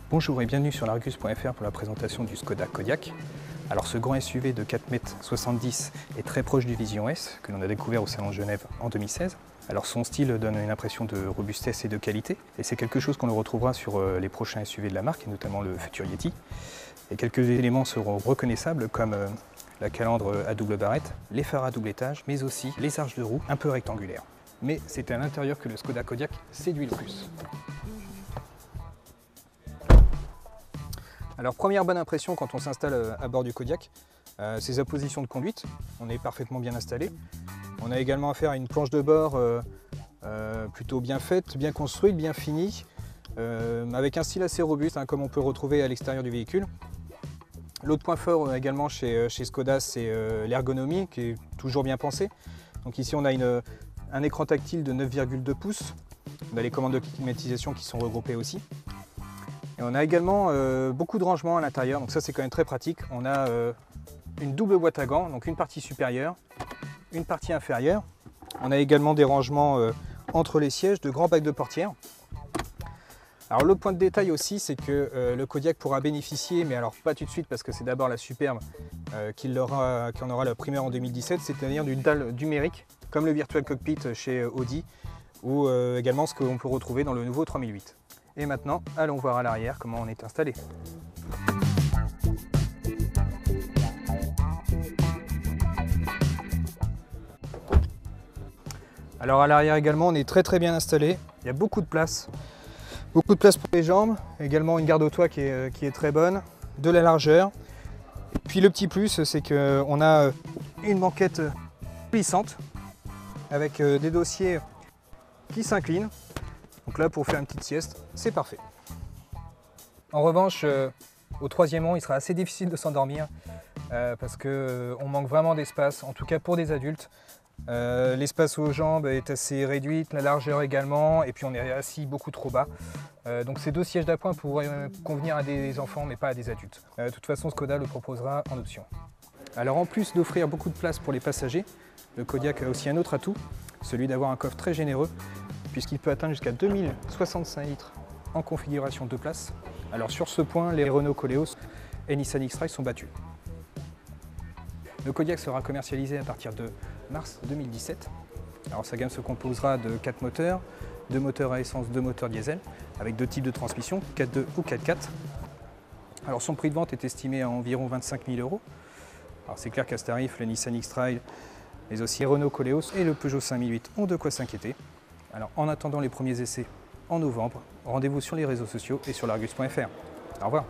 Bonjour et bienvenue sur l'Argus.fr pour la présentation du Skoda Kodiaq. Alors ce grand SUV de 4,70 m est très proche du Vision S que l'on a découvert au Salon de Genève en 2016. Alors son style donne une impression de robustesse et de qualité et c'est quelque chose qu'on retrouvera sur les prochains SUV de la marque et notamment le futur Yeti. Et quelques éléments seront reconnaissables comme la calandre à double barrette, les phares à double étage mais aussi les arches de roue un peu rectangulaires. Mais c'est à l'intérieur que le Skoda Kodiaq séduit le plus. Alors première bonne impression quand on s'installe à bord du Kodiaq, c'est sa position de conduite, on est parfaitement bien installé. On a également affaire à une planche de bord plutôt bien faite, bien construite, bien finie, avec un style assez robuste comme on peut retrouver à l'extérieur du véhicule. L'autre point fort également chez Skoda, c'est l'ergonomie qui est toujours bien pensée. Donc ici on a un écran tactile de 9,2 pouces, on a les commandes de climatisation qui sont regroupées aussi. Et on a également beaucoup de rangements à l'intérieur, donc ça c'est quand même très pratique. On a une double boîte à gants, donc une partie supérieure, une partie inférieure. On a également des rangements entre les sièges, de grands bacs de portière. Alors l'autre point de détail aussi, c'est que le Kodiaq pourra bénéficier, mais alors pas tout de suite parce que c'est d'abord la Superbe qui en aura la primeur en 2017, c'est-à-dire d'une dalle numérique, comme le Virtual Cockpit chez Audi, ou également ce qu'on peut retrouver dans le nouveau 3008. Et maintenant, allons voir à l'arrière comment on est installé. Alors à l'arrière également, on est très bien installé. Il y a beaucoup de place pour les jambes. Également une garde au toit qui est très bonne, de la largeur. Et puis le petit plus, c'est qu'on a une banquette plissante avec des dossiers qui s'inclinent. Donc là, pour faire une petite sieste, c'est parfait. En revanche, au troisième rang, il sera assez difficile de s'endormir parce qu'on manque vraiment d'espace, en tout cas pour des adultes. L'espace aux jambes est assez réduit, la largeur également, et puis on est assis beaucoup trop bas. Donc ces deux sièges d'appoint pourraient convenir à des enfants, mais pas à des adultes. De toute façon, Skoda le proposera en option. Alors en plus d'offrir beaucoup de place pour les passagers, le Kodiaq a aussi un autre atout, celui d'avoir un coffre très généreux, puisqu'il peut atteindre jusqu'à 2065 litres en configuration 2 places. Alors sur ce point, les Renault Koleos et Nissan X-Trail sont battus. Le Kodiaq sera commercialisé à partir de mars 2017. Alors sa gamme se composera de 4 moteurs, 2 moteurs à essence, 2 moteurs diesel, avec 2 types de transmission, 4.2 ou 4.4. Alors son prix de vente est estimé à environ 25 000 €. Alors c'est clair qu'à ce tarif, le Nissan X-Trail, mais aussi les Renault Koleos et le Peugeot 5008 ont de quoi s'inquiéter. Alors en attendant les premiers essais en novembre, rendez-vous sur les réseaux sociaux et sur l'Argus.fr. Au revoir.